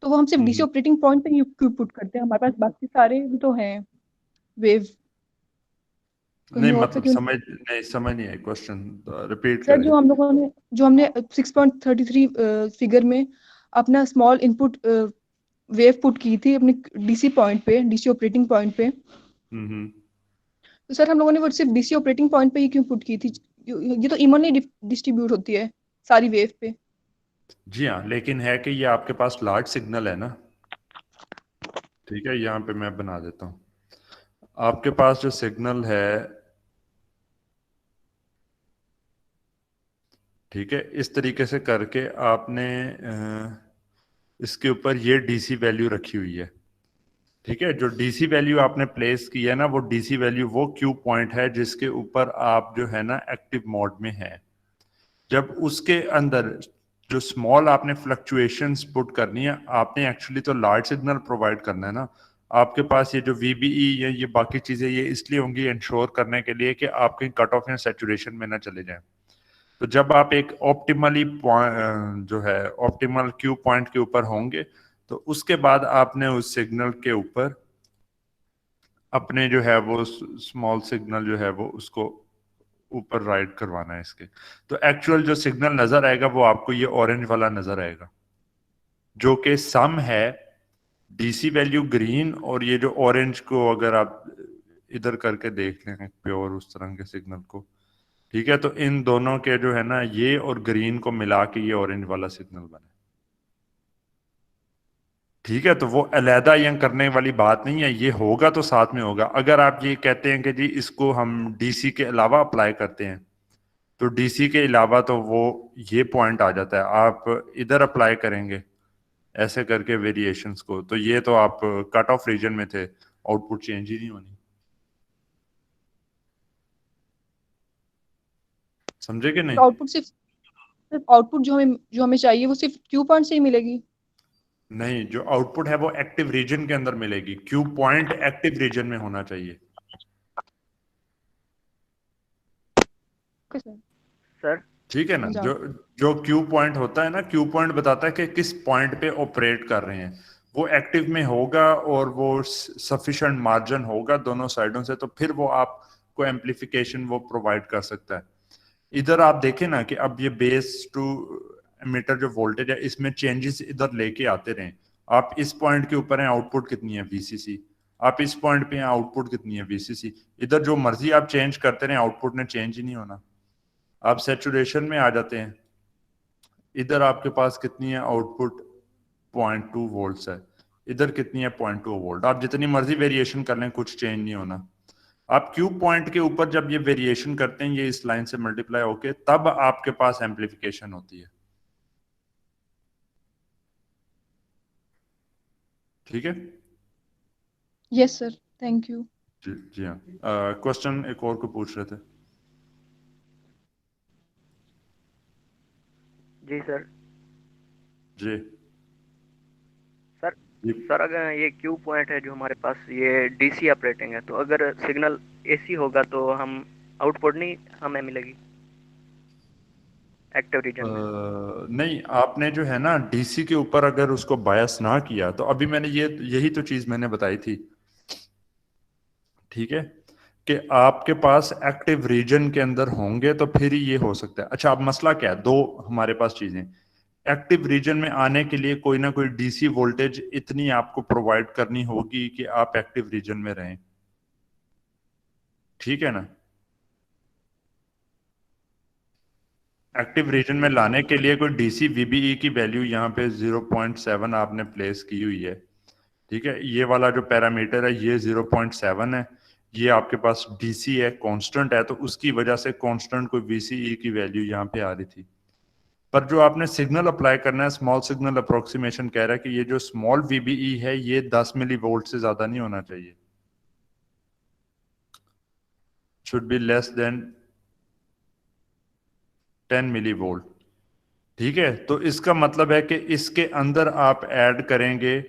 तो वो हम सिर्फ डीसी ऑपरेटिंग पॉइंट पे ही क्यों पुट करते हैं, हमारे पास बाकी सारे भी तो हैं वेव, नहीं कहीं और पे मतलब क्यों? समझ नहीं आई क्वेश्चन, रिपीट सर करें। जो हमने 6.33 फिगर में अपना स्मॉल इनपुट वेव पुट की थी अपने डीसी पॉइंट पे, डीसी ऑपरेटिंग पॉइंट पे, हम्म। तो सर हम लोगों ने वो सिर्फ डीसी ऑपरेटिंग पॉइंट पे ही क्यों पुट की थी? ये तो इवनली डिस्ट्रीब्यूट होती है सारी वेव पे। जी हाँ, लेकिन है कि ये आपके पास लार्ज सिग्नल है ना। ठीक है, यहाँ पे मैं बना देता हूँ। आपके पास जो सिग्नल है, ठीक है, इस तरीके से करके आपने इसके ऊपर ये डीसी वैल्यू रखी हुई है। ठीक है, जो डीसी वैल्यू आपने प्लेस की है ना, वो डीसी वैल्यू वो क्यू पॉइंट है जिसके ऊपर आप जो है ना एक्टिव मोड में है। जब उसके अंदर जो स्मॉल आपने फ्लक्चुएशंस पुट करनी है, आपने एक्चुअली तो लार्ज सिग्नल प्रोवाइड करना है ना। आपके पास ये जो वीबीई या ये बाकी चीजें ये इसलिए होंगी इंश्योर करने के लिए कि आप कहीं कट ऑफ या सेचुरेशन में ना चले जाएं। तो जब आप एक ऑप्टिमली जो है ऑप्टिमल क्यू पॉइंट के ऊपर होंगे, तो उसके बाद आपने उस सिग्नल के ऊपर अपने जो है वो स्मॉल सिग्नल जो है वो उसको ऊपर राइट करवाना है इसके। तो एक्चुअल जो सिग्नल नजर आएगा वो आपको ये ऑरेंज वाला नजर आएगा, जो कि सम है डीसी वैल्यू ग्रीन और ये जो ऑरेंज को अगर आप इधर करके देख लें प्योर उस तरह के सिग्नल को। ठीक है, तो इन दोनों के जो है ना ये और ग्रीन को मिला के ये ऑरेंज वाला सिग्नल बने। ठीक है, तो वो अलहदा यहाँ करने वाली बात नहीं है, ये होगा तो साथ में होगा। अगर आप ये कहते हैं कि जी इसको हम डीसी के अलावा अप्लाई करते हैं, तो डीसी के अलावा तो वो ये पॉइंट आ जाता है, आप इधर अप्लाई करेंगे ऐसे करके वेरिएशंस को, तो ये तो आप कट ऑफ रीजन में थे, आउटपुट चेंज ही नहीं होनी। समझे कि नहीं? आउटपुट सिर्फ आउटपुट जो हमें चाहिए वो सिर्फ क्यू पॉइंट से ही मिलेगी? नहीं, जो आउटपुट है वो एक्टिव रीजन के अंदर मिलेगी, क्यू पॉइंट एक्टिव रीजन में होना चाहिए। Okay sir, sir. ठीक है ना, समझा। जो जो क्यू पॉइंट होता है ना, क्यू पॉइंट बताता है कि किस पॉइंट पे ऑपरेट कर रहे हैं। वो एक्टिव में होगा और वो सफिशिएंट मार्जिन होगा दोनों साइडों से, तो फिर वो आपको एम्पलीफिकेशन वो प्रोवाइड कर सकता है। इधर आप देखें ना कि अब ये बेस टू एमीटर जो वोल्टेज है इसमें चेंजेस इधर लेके आते रहे। आप इस पॉइंट के ऊपर हैं, आउटपुट कितनी है वीसीसी। आप इस पॉइंट पे हैं, आउटपुट कितनी है वीसीसी। इधर जो मर्जी आप चेंज करते रहे, आउटपुट ने चेंज ही नहीं होना। आप सेचुरेशन में आ जाते हैं, इधर आपके पास कितनी है आउटपुट, 0.2 वोल्ट्स है। इधर कितनी है, 0.2 वोल्ट। आप जितनी मर्जी वेरिएशन कर लें कुछ चेंज नहीं होना। आप क्यू पॉइंट के ऊपर जब ये वेरिएशन करते हैं, ये इस लाइन से मल्टीप्लाई होके तब आपके पास एम्पलीफिकेशन होती है। ठीक है। Yes sir, thank you. जी जी हाँ, क्वेश्चन एक और को पूछ रहे थे। जी सर। जी सर जी। सर अगर ये क्यू पॉइंट है जो हमारे पास ये डीसी ऑपरेटिंग है, तो अगर सिग्नल एसी होगा तो हम आउटपुट नहीं हमें मिलेगी एक्टिव रीजन में? नहीं, आपने जो है ना डीसी के ऊपर अगर उसको बायस ना किया, तो अभी मैंने यही तो चीज मैंने बताई थी। ठीक है, कि आपके पास एक्टिव रीजन के अंदर होंगे तो फिर ही ये हो सकता है। अच्छा, अब मसला क्या है, दो हमारे पास चीजें। एक्टिव रीजन में आने के लिए कोई ना कोई डीसी वोल्टेज इतनी आपको प्रोवाइड करनी होगी कि आप एक्टिव रीजन में रहें। ठीक है ना। एक्टिव रीजन में लाने के लिए कोई डीसी वीबीई की वैल्यू यहाँ पे 0.7 आपने प्लेस की हुई है। ठीक है, ये वाला जो पैरामीटर है ये 0.7 है। ये आपके पास डीसी है, कांस्टेंट है, तो उसकी वजह से कांस्टेंट कोई वीसीई की वैल्यू यहाँ पे आ रही थी। पर जो आपने सिग्नल अप्लाई करना है, स्मॉल सिग्नल अप्रोक्सीमेशन कह रहा है कि ये जो स्मॉल वीबीई है ये 10 मिली वोल्ट से ज्यादा नहीं होना चाहिए, should be less than 10 millivolt. ठीक है, तो इसका मतलब है कि इसके अंदर आप ऐड करेंगे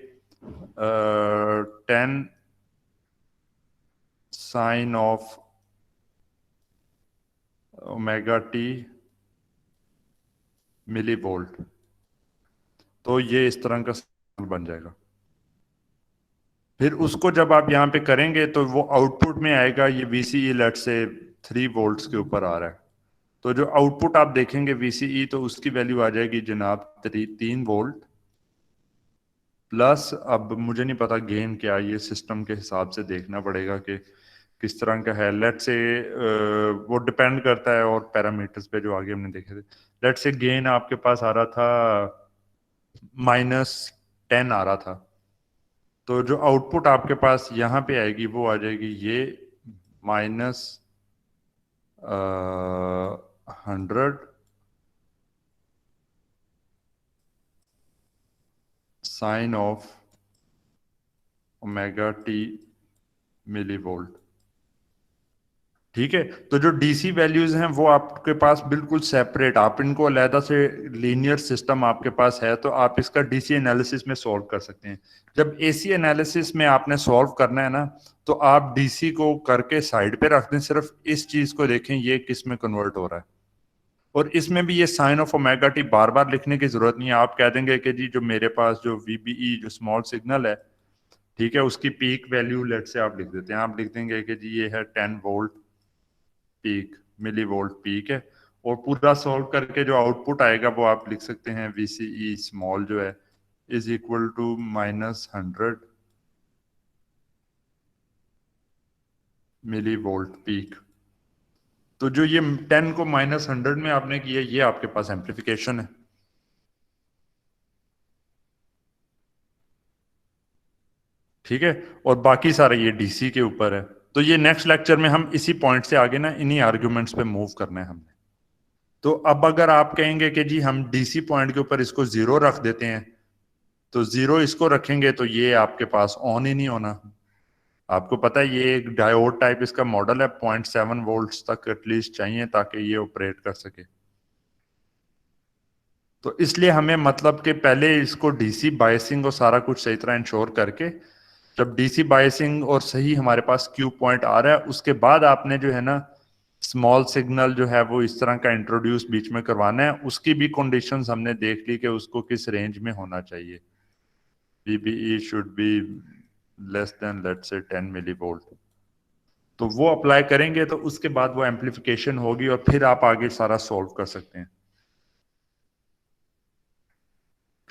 10 sine of omega T millivolt. तो ये इस तरह का बन जाएगा। फिर उसको जब आप यहाँ पे करेंगे तो वो आउटपुट में आएगा, ये VCE लेट से 3 वोल्ट्स के ऊपर आ रहा है। तो जो आउटपुट आप देखेंगे VCE, तो उसकी वैल्यू आ जाएगी जनाब 3 वोल्ट प्लस, अब मुझे नहीं पता गेन क्या, ये सिस्टम के हिसाब से देखना पड़ेगा कि किस तरह का है। लेट से वो डिपेंड करता है और पैरामीटर्स पे जो आगे हमने देखे थे। लेट से गेन आपके पास आ रहा था -10 आ रहा था, तो जो आउटपुट आपके पास यहाँ पे आएगी वो आ जाएगी ये -100 sine of omega T millivolt. ठीक है, तो जो डीसी वैल्यूज हैं वो आपके पास बिल्कुल सेपरेट, आप इनको अलहदा से लीनियर सिस्टम आपके पास है तो आप इसका डीसी एनालिसिस में सॉल्व कर सकते हैं। जब एसी एनालिसिस में आपने सॉल्व करना है ना, तो आप डीसी को करके साइड पे रख दें, सिर्फ इस चीज को देखें ये किस में कन्वर्ट हो रहा है। और इसमें भी ये साइन ऑफ ओमेगा टी बार बार लिखने की जरूरत नहीं है, आप कह देंगे कि जी जो मेरे पास जो वीबीई जो स्मॉल सिग्नल है, ठीक है, उसकी पीक वैल्यू लेट से आप लिख देते हैं, आप लिख देंगे कि जी ये है 10 volt peak, millivolt peak है। और पूरा सॉल्व करके जो आउटपुट आएगा वो आप लिख सकते हैं VCE स्मॉल जो है is equal to -100 millivolt peak. तो जो ये 10 को -100 में आपने किया, ये आपके पास एम्पलीफिकेशन है। ठीक है, और बाकी सारा ये डीसी के ऊपर है। तो ये नेक्स्ट लेक्चर में हम इसी पॉइंट से आगे ना इन्हीं आर्ग्यूमेंट्स पे मूव करना है हमने। तो अब अगर आप कहेंगे कि जी हम डीसी पॉइंट के ऊपर इसको 0 रख देते हैं, तो 0 इसको रखेंगे तो ये आपके पास ऑन ही नहीं होना। आपको पता है ये एक डायोड टाइप इसका मॉडल है, 0.7 वोल्ट्स तक एटलीस्ट चाहिए ताकि ये ऑपरेट कर सके। तो इसलिए हमें मतलब कि पहले इसको डीसी बायसिंग और सारा कुछ सही तरह इंश्योर करके, जब डीसी बायसिंग और सही हमारे पास क्यू पॉइंट आ रहा है, उसके बाद आपने जो है ना स्मॉल सिग्नल जो है वो इस तरह का इंट्रोड्यूस बीच में करवाना है। उसकी भी कंडीशंस हमने देख ली कि उसको किस रेंज में होना चाहिए। VBE should be less than let's say 10 millivolt. तो वो अप्लाई करेंगे तो उसके बाद वो एम्पलीफिकेशन होगी और फिर आप आगे सारा सॉल्व कर सकते हैं।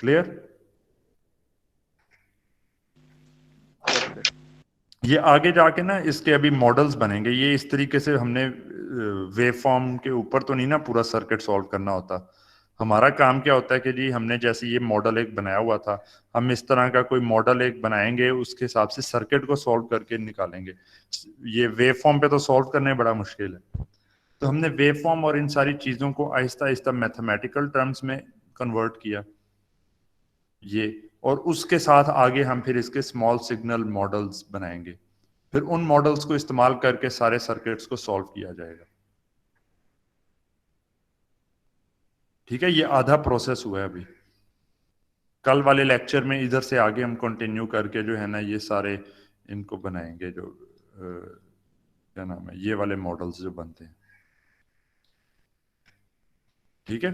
क्लियर? ये आगे जाके ना इसके अभी मॉडल्स बनेंगे, ये इस तरीके से हमने वेव फॉर्म के ऊपर तो नहीं ना पूरा सर्किट सॉल्व करना होता। हमारा काम क्या होता है कि जी हमने जैसे ये मॉडल एक बनाया हुआ था, हम इस तरह का कोई मॉडल एक बनाएंगे, उसके हिसाब से सर्किट को सॉल्व करके निकालेंगे। ये वेव फॉर्म पे तो सॉल्व करने बड़ा मुश्किल है। तो हमने वेव फॉर्म और इन सारी चीजों को आहिस्ता आहिस्ता मैथमेटिकल टर्म्स में कन्वर्ट किया ये, और उसके साथ आगे हम फिर इसके स्मॉल सिग्नल मॉडल्स बनाएंगे, फिर उन मॉडल्स को इस्तेमाल करके सारे सर्किट्स को सॉल्व किया जाएगा। ठीक है, ये आधा प्रोसेस हुआ है अभी। कल वाले लेक्चर में इधर से आगे हम कंटिन्यू करके जो है ना ये सारे इनको बनाएंगे, जो क्या नाम है, ये वाले मॉडल्स जो बनते हैं। ठीक है,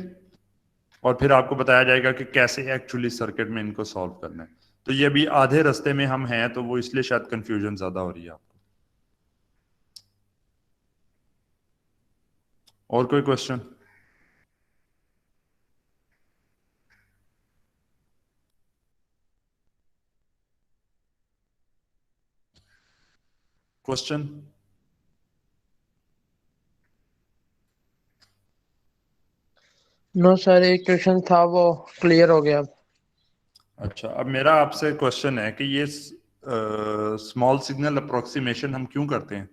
और फिर आपको बताया जाएगा कि कैसे एक्चुअली सर्किट में इनको सॉल्व करना है। तो ये अभी आधे रास्ते में हम हैं, तो वो इसलिए शायद कंफ्यूजन ज्यादा हो रही है आपको। और कोई क्वेश्चन? क्वेश्चन? नो सर, एक क्वेश्चन था वो क्लियर हो गया। अच्छा, अब मेरा आपसे क्वेश्चन है कि ये स्मॉल सिग्नल अप्रोक्सीमेशन हम क्यों करते हैं?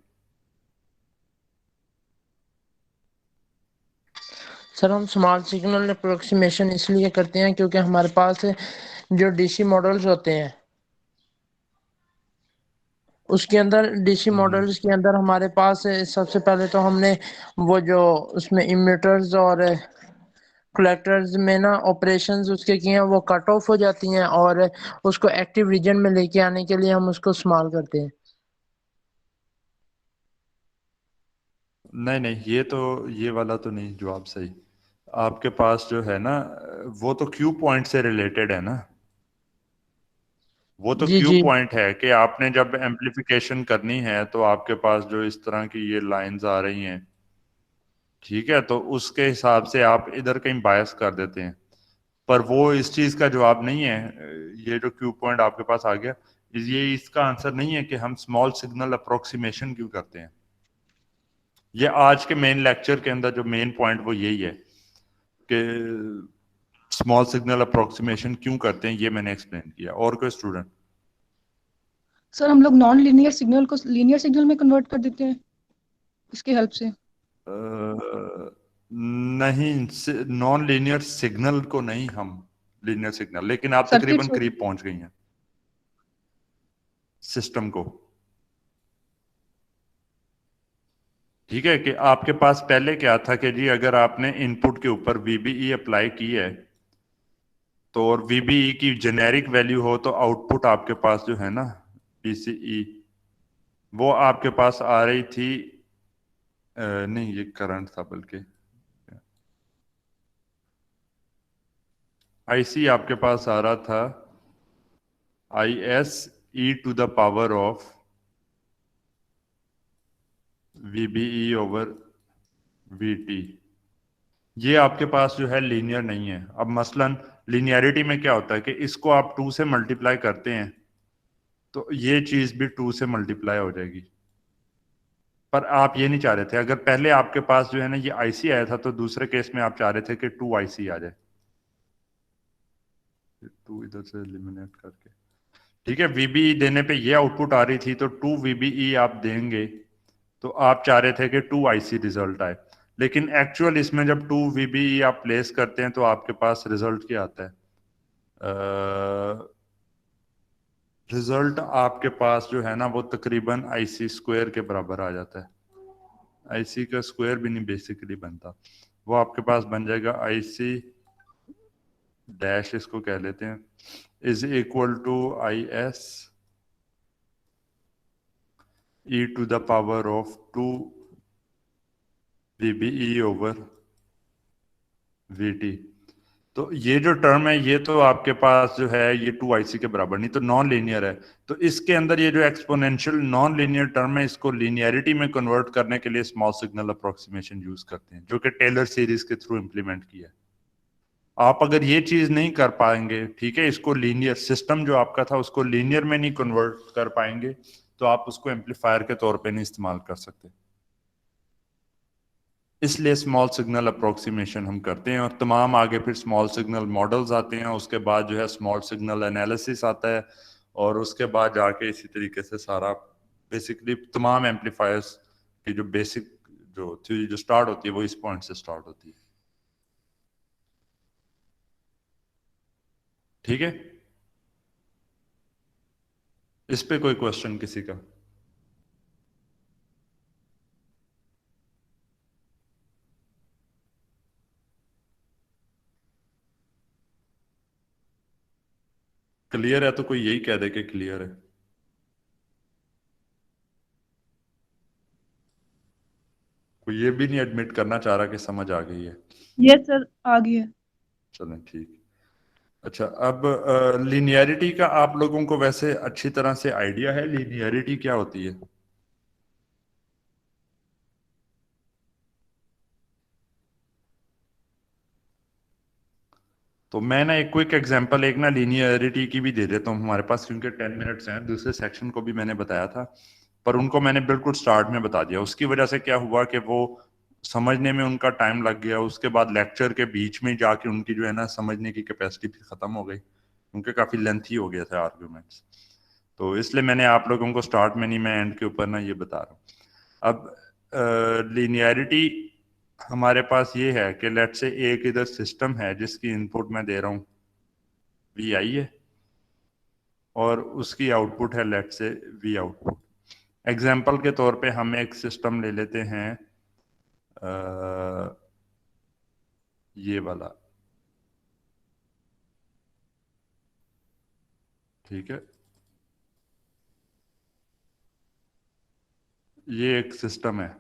सर हम स्मॉल सिग्नल अप्रोक्सीमेशन इसलिए करते हैं क्योंकि हमारे पास जो डीसी मॉडल्स होते हैं उसके अंदर डीसी मॉडल्स के अंदर हमारे पास सबसे पहले तो हमने वो जो उसमें इमिटर्स और कलेक्टर्स में ना ऑपरेशंस उसके किए हैं, वो कट ऑफ हो जाती हैं और उसको एक्टिव रीजन में लेके आने के लिए हम उसको स्मॉल करते हैं। नहीं नहीं, ये वाला तो नहीं जवाब सही। आपके पास जो है ना वो तो क्यू पॉइंट से रिलेटेड है ना। वो तो जी क्यू जी पॉइंट है कि आपने जब एम्पलीफिकेशन करनी है तो आपके पास जो इस तरह की ये लाइंस आ रही हैं, ठीक है, तो उसके हिसाब से आप इधर कहीं बायस कर देते हैं। पर वो इस चीज का जवाब नहीं है। ये जो क्यू पॉइंट आपके पास आ गया, ये इसका आंसर नहीं है कि हम स्मॉल सिग्नल अप्रोक्सीमेशन क्यों करते हैं। ये आज के मेन लेक्चर के अंदर जो मेन पॉइंट वो यही है कि स्मॉल सिग्नल अप्रोक्सीमेशन क्यों करते हैं, ये मैंने एक्सप्लेन किया। और कोई स्टूडेंट? सर हम लोग नॉन लीनियर सिग्नल को लीनियर सिग्नल में कन्वर्ट कर देते हैं इसके हेल्प से। नहीं, नॉन लीनियर सिग्नल को नहीं, हम लीनियर सिग्नल, लेकिन आप तकरीबन सर्किट्स। करीब पहुंच गई हैं सिस्टम को। ठीक है, कि आपके पास पहले क्या था कि जी अगर आपने इनपुट के ऊपर वीबीई अप्लाई की है तो, और वीबीई की जेनेरिक वैल्यू हो तो आउटपुट आपके पास जो है ना डीसीई, वो आपके पास आ रही थी। नहीं, ये करंट था, बल्कि आईसी आपके पास आ रहा था I S E to the power of VBE over VT. ये आपके पास जो है लीनियर नहीं है। अब मसलन लीनियरिटी में क्या होता है कि इसको आप 2 से मल्टीप्लाई करते हैं तो ये चीज भी 2 से मल्टीप्लाई हो जाएगी। पर आप ये नहीं चाह रहे थे। अगर पहले आपके पास जो है ना ये आईसी आया था तो दूसरे केस में आप चाह रहे थे कि 2 आईसी आ जाए, 2 इधर से एलिमिनेट करके। ठीक है, वीबीई देने पे ये आउटपुट आ रही थी तो 2 वीबीई आप देंगे तो आप चाह रहे थे कि 2 आईसी रिजल्ट आए। लेकिन एक्चुअल इसमें जब 2 वीबीई आप प्लेस करते हैं तो आपके पास रिजल्ट क्या आता है? रिजल्ट आपके पास जो है ना वो तकरीबन आईसी स्क्वायर के बराबर आ जाता है। आईसी का स्क्वायर भी नहीं बेसिकली बनता, वो आपके पास बन जाएगा आईसी डैश, इसको कह लेते हैं, is equal to I S E to the power of 2 VBE over VT. तो ये जो टर्म है ये तो आपके पास जो है ये 2 आईसी के बराबर नहीं, तो नॉन लीनियर है। तो इसके अंदर ये जो एक्सपोनेंशियल नॉन लीनियर टर्म है इसको लीनियरिटी में कन्वर्ट करने के लिए स्मॉल सिग्नल अप्रोक्सीमेशन यूज करते हैं, जो कि टेलर सीरीज के थ्रू इंप्लीमेंट किया है। आप अगर ये चीज नहीं कर पाएंगे, ठीक है, इसको लीनियर सिस्टम जो आपका था उसको लीनियर में नहीं कन्वर्ट कर पाएंगे तो आप उसको एम्पलीफायर के तौर पे नहीं इस्तेमाल कर सकते। इसलिए स्मॉल सिग्नल अप्रोक्सीमेशन हम करते हैं। और तमाम आगे फिर स्मॉल सिग्नल मॉडल्स आते हैं, उसके बाद जो है स्मॉल सिग्नल एनालिसिस आता है, और उसके बाद जाके इसी तरीके से सारा बेसिकली तमाम एम्पलीफायर्स की जो बेसिक जो थ्योरी जो स्टार्ट होती है वो इस पॉइंट से स्टार्ट होती है। ठीक है, इस पे कोई क्वेश्चन किसी का? क्लियर है तो कोई यही कह दे कि क्लियर है। कोई ये भी नहीं एडमिट करना चाह रहा कि समझ आ गई है। यस सर, आ गई है। चलें, ठीक। अच्छा, अब लीनियरिटी का आप लोगों को वैसे अच्छी तरह से आइडिया है लीनियरिटी क्या होती है? तो मैं ना एक क्विक एग्जांपल एक ना लीनियरिटी की भी दे देता हूँ हमारे पास, क्योंकि 10 मिनट्स हैं। दूसरे सेक्शन को भी मैंने बताया था पर उनको मैंने बिल्कुल स्टार्ट में बता दिया। उसकी वजह से क्या हुआ कि वो समझने में उनका टाइम लग गया, उसके बाद लेक्चर के बीच में जाके उनकी जो है ना समझने की कैपेसिटी भी खत्म हो गई, क्योंकि काफी लेंथी हो गया था आर्ग्यूमेंट्स। तो इसलिए मैंने आप लोगों को स्टार्ट में नहीं, मैं एंड के ऊपर ना ये बता रहा हूँ। अब लीनियरिटी हमारे पास ये है कि लेट से एक इधर सिस्टम है जिसकी इनपुट मैं दे रहा हूँ वी आई है, और उसकी आउटपुट है लेट से वी आउटपुट। एग्जाम्पल के तौर पे हम एक सिस्टम ले लेते हैं, ये वाला, ठीक है, ये एक सिस्टम है।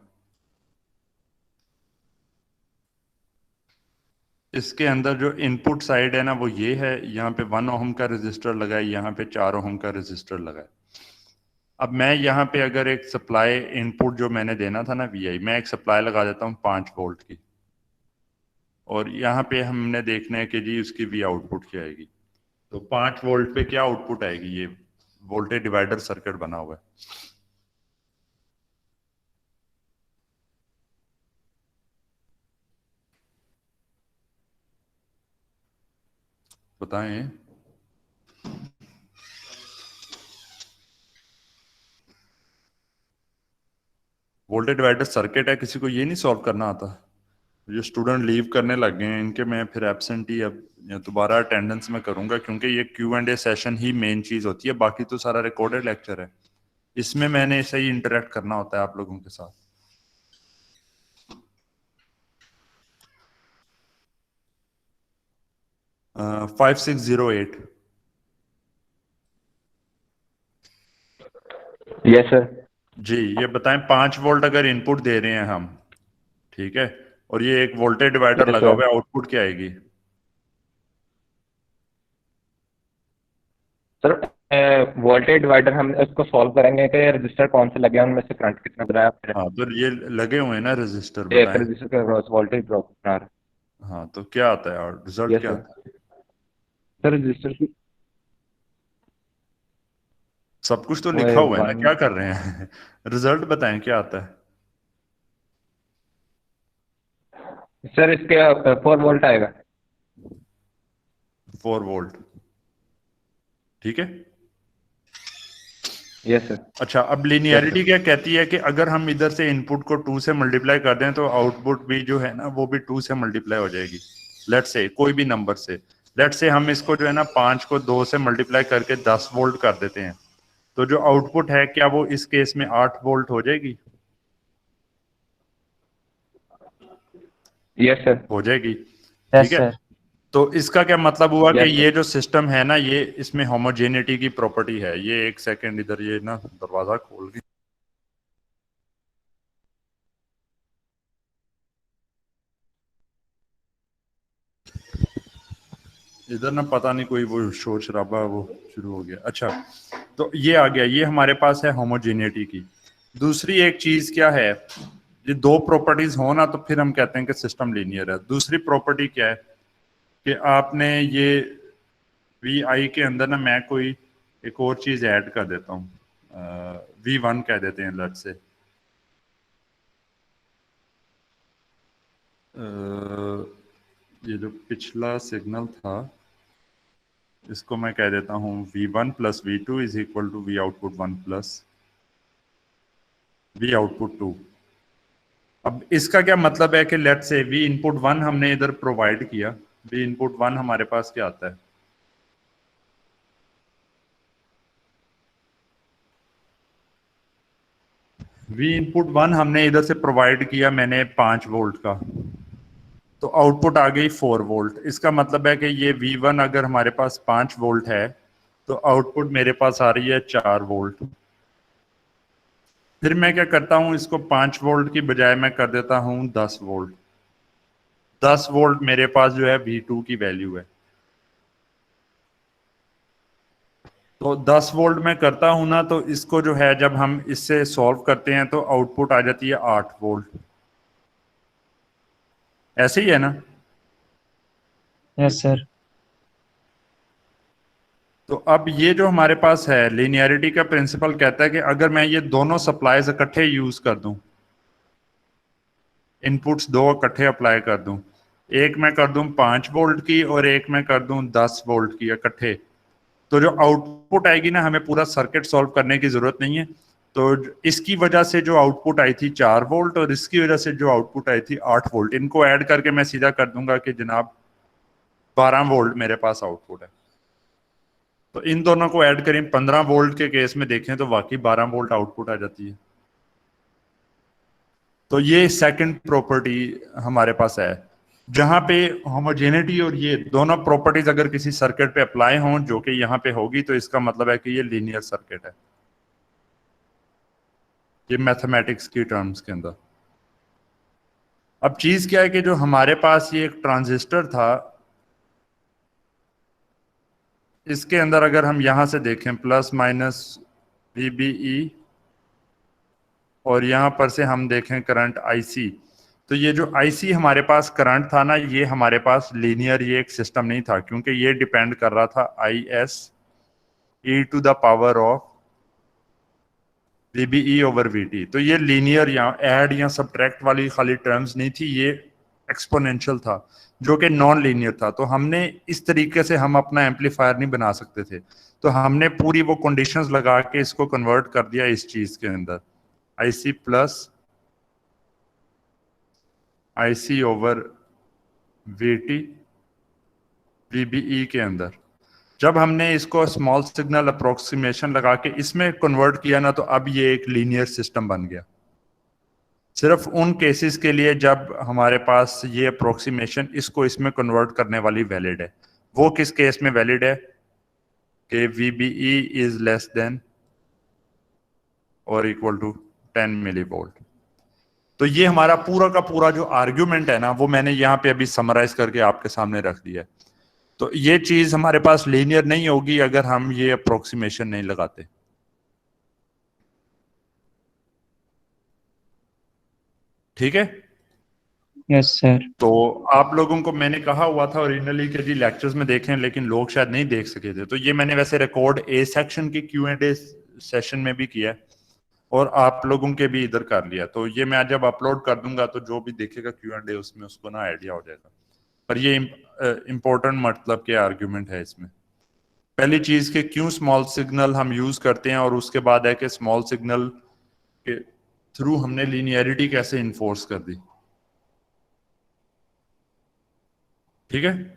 इसके अंदर जो इनपुट साइड है ना वो ये है, यहाँ पे 1 ओम का रेजिस्टर लगा है, यहाँ पे 4 ओम का रेजिस्टर लगा है। अब मैं यहाँ पे अगर एक सप्लाई इनपुट जो मैंने देना था ना VI, मैं एक सप्लाई लगा देता हूँ 5 वोल्ट की, और यहाँ पे हमने देखना है कि जी उसकी V आउटपुट क्या आएगी। तो 5 वोल्ट पे क्या आउटपुट आएगी, ये वोल्टेज डिवाइडर सर्किट बना हुआ है। बताएं। वोल्टेज डिवाइडर सर्किट है, किसी को ये नहीं सॉल्व करना आता? जो स्टूडेंट लीव करने लग गए हैं इनके मैं फिर एब्सेंटी अब दोबारा अटेंडेंस में करूंगा, क्योंकि ये Q&A सेशन ही मेन चीज होती है, बाकी तो सारा रिकॉर्डेड लेक्चर है। इसमें मैंने सही इंटरेक्ट करना होता है आप लोगों के साथ। uh, 5608। Yes sir. जी ये बताएं, 5 वोल्ट अगर इनपुट दे रहे हैं हम, ठीक है, और ये एक वोल्टेज डिवाइडर Yes, लगा sir. हुआ है, आउटपुट क्या आएगी? सर वोल्टेज डिवाइडर हम उसको सॉल्व करेंगे कि रजिस्टर कौन से लगे हैं उनमें से करंट कितना बनाया फिर हाँ तो ये लगे हुए हैं ना रजिस्टर, एक बताएं। रजिस्टर के क्रॉस वोल्टेज ड्रॉप बना रहा है। हाँ तो क्या आता है और रिजल्ट यस क्या सर। आता है? सर रजिस्टर की सब कुछ तो वो लिखा हुआ है ना, 1 क्या कर रहे हैं? रिजल्ट बताएं क्या आता है? सर इसके 4 वोल्ट आएगा। 4 वोल्ट, ठीक है। Yes sir. अच्छा, अब लीनियरिटी क्या कहती है कि अगर हम इधर से इनपुट को 2 से मल्टीप्लाई कर दें तो आउटपुट भी जो है ना वो भी 2 से मल्टीप्लाई हो जाएगी। लेट्स से कोई भी नंबर से, लेट्स से हम इसको जो है ना 5 को 2 से मल्टीप्लाई करके 10 वोल्ट कर देते हैं, तो जो आउटपुट है क्या वो इस केस में 8 वोल्ट हो जाएगी? Yes sir. हो जाएगी, यस ठीक है। सर। तो इसका क्या मतलब हुआ कि Yes, sir. ये जो सिस्टम है ना, ये इसमें होमोजेनिटी की प्रॉपर्टी है। ये एक सेकंड इधर ये ना दरवाजा खोल के, इधर ना पता नहीं कोई वो शोर शराबा वो शुरू हो गया। अच्छा, तो ये आ गया, ये हमारे पास है होमोजेनिटी की। दूसरी एक चीज क्या है, ये 2 प्रॉपर्टीज हो ना तो फिर हम कहते हैं कि सिस्टम लीनियर है। दूसरी प्रॉपर्टी क्या है कि आपने ये VI के अंदर ना मैं कोई एक और चीज ऐड कर देता हूँ, V1 कह देते हैं लेट्स से। ये जो पिछला सिग्नल था इसको मैं कह देता हूँ V1 plus V2 is equal to V output 1 plus V output 2। अब इसका क्या मतलब है कि लेट्स से V इनपुट 1 हमने इधर प्रोवाइड किया, V इनपुट 1 हमारे पास क्या आता है? V इनपुट 1 हमने इधर से प्रोवाइड किया मैंने 5 वोल्ट का, तो आउटपुट आ गई 4 वोल्ट। इसका मतलब है कि ये V1 अगर हमारे पास 5 वोल्ट है तो आउटपुट मेरे पास आ रही है 4 वोल्ट। फिर मैं क्या करता हूं, इसको 5 वोल्ट की बजाय मैं कर देता हूं 10 वोल्ट। 10 वोल्ट मेरे पास जो है V2 की वैल्यू है। तो 10 वोल्ट में करता हूं ना, तो इसको जो है जब हम इससे सॉल्व करते हैं तो आउटपुट आ जाती है 8 वोल्ट। ऐसे ही है ना? Yes sir. तो अब ये जो हमारे पास है लीनियरिटी का प्रिंसिपल कहता है कि अगर मैं ये दोनों सप्लाईज इकट्ठे यूज कर दूं, इनपुट्स 2 इकट्ठे अप्लाई कर दूं, एक मैं कर दूं 5 वोल्ट की और एक मैं कर दूं 10 वोल्ट की इकट्ठे, तो जो आउटपुट आएगी ना, हमें पूरा सर्किट सॉल्व करने की जरूरत नहीं है। तो इसकी वजह से जो आउटपुट आई थी 4 वोल्ट और इसकी वजह से जो आउटपुट आई थी 8 वोल्ट, इनको ऐड करके मैं सीधा कर दूंगा कि जनाब 12 वोल्ट मेरे पास आउटपुट है। तो इन दोनों को ऐड करें, 15 वोल्ट के केस में देखें तो वाकई 12 वोल्ट आउटपुट आ जाती है। तो ये सेकंड प्रॉपर्टी हमारे पास है, जहां पे होमोजेनिटी और ये दोनों प्रॉपर्टीज अगर किसी सर्किट पे अप्लाई हों, जो कि यहाँ पे होगी, तो इसका मतलब है कि ये लीनियर सर्किट है, ये मैथमेटिक्स की टर्म्स के अंदर। अब चीज क्या है कि जो हमारे पास ये एक ट्रांजिस्टर था, इसके अंदर अगर हम यहां से देखें प्लस माइनस VBE और यहां पर से हम देखें करंट IC, तो ये जो IC हमारे पास करंट था ना, ये हमारे पास लीनियर ये एक सिस्टम नहीं था, क्योंकि ये डिपेंड कर रहा था IS e to the power of VBE over VT। तो ये लीनियर या ऐड या सब्ट्रैक्ट वाली खाली टर्म्स नहीं थी, ये एक्सपोनेंशियल था जो कि नॉन लीनियर था। तो हमने इस तरीके से हम अपना एम्पलीफायर नहीं बना सकते थे, तो हमने पूरी वो कंडीशंस लगा के इसको कन्वर्ट कर दिया इस चीज के अंदर, IC plus IC over VT VBE के अंदर। जब हमने इसको स्मॉल सिग्नल अप्रोक्सीमेशन लगा के इसमें कन्वर्ट किया ना, तो अब ये एक लीनियर सिस्टम बन गया। सिर्फ उन केसेस के लिए जब हमारे पास ये अप्रोक्सीमेशन इसको इसमें कन्वर्ट करने वाली वैलिड है। वो किस केस में वैलिड है कि VBE इज लेस देन और इक्वल टू 10 मिलीवोल्ट। तो ये हमारा पूरा का पूरा जो आर्ग्यूमेंट है ना, वो मैंने यहाँ पे अभी समराइज करके आपके सामने रख दिया है। तो ये चीज हमारे पास लीनियर नहीं होगी अगर हम ये अप्रोक्सीमेशन नहीं लगाते। ठीक है? Yes sir. तो आप लोगों को मैंने कहा हुआ था ओरिजिनली कि जी लेक्चर्स में देखें, लेकिन लोग शायद नहीं देख सके थे। तो ये मैंने वैसे रिकॉर्ड A सेक्शन के Q&A सेशन में भी किया है और आप लोगों के भी इधर कर लिया। तो ये मैं जब अपलोड कर दूंगा तो जो भी देखेगा Q&A उसमें उसको ना आइडिया हो जाएगा। पर ये इंपॉर्टेंट मतलब के आर्ग्यूमेंट है इसमें। पहली चीज के क्यों स्मॉल सिग्नल हम यूज करते हैं, और उसके बाद है कि स्मॉल सिग्नल के थ्रू हमने लीनियरिटी कैसे इन्फोर्स कर दी। ठीक है?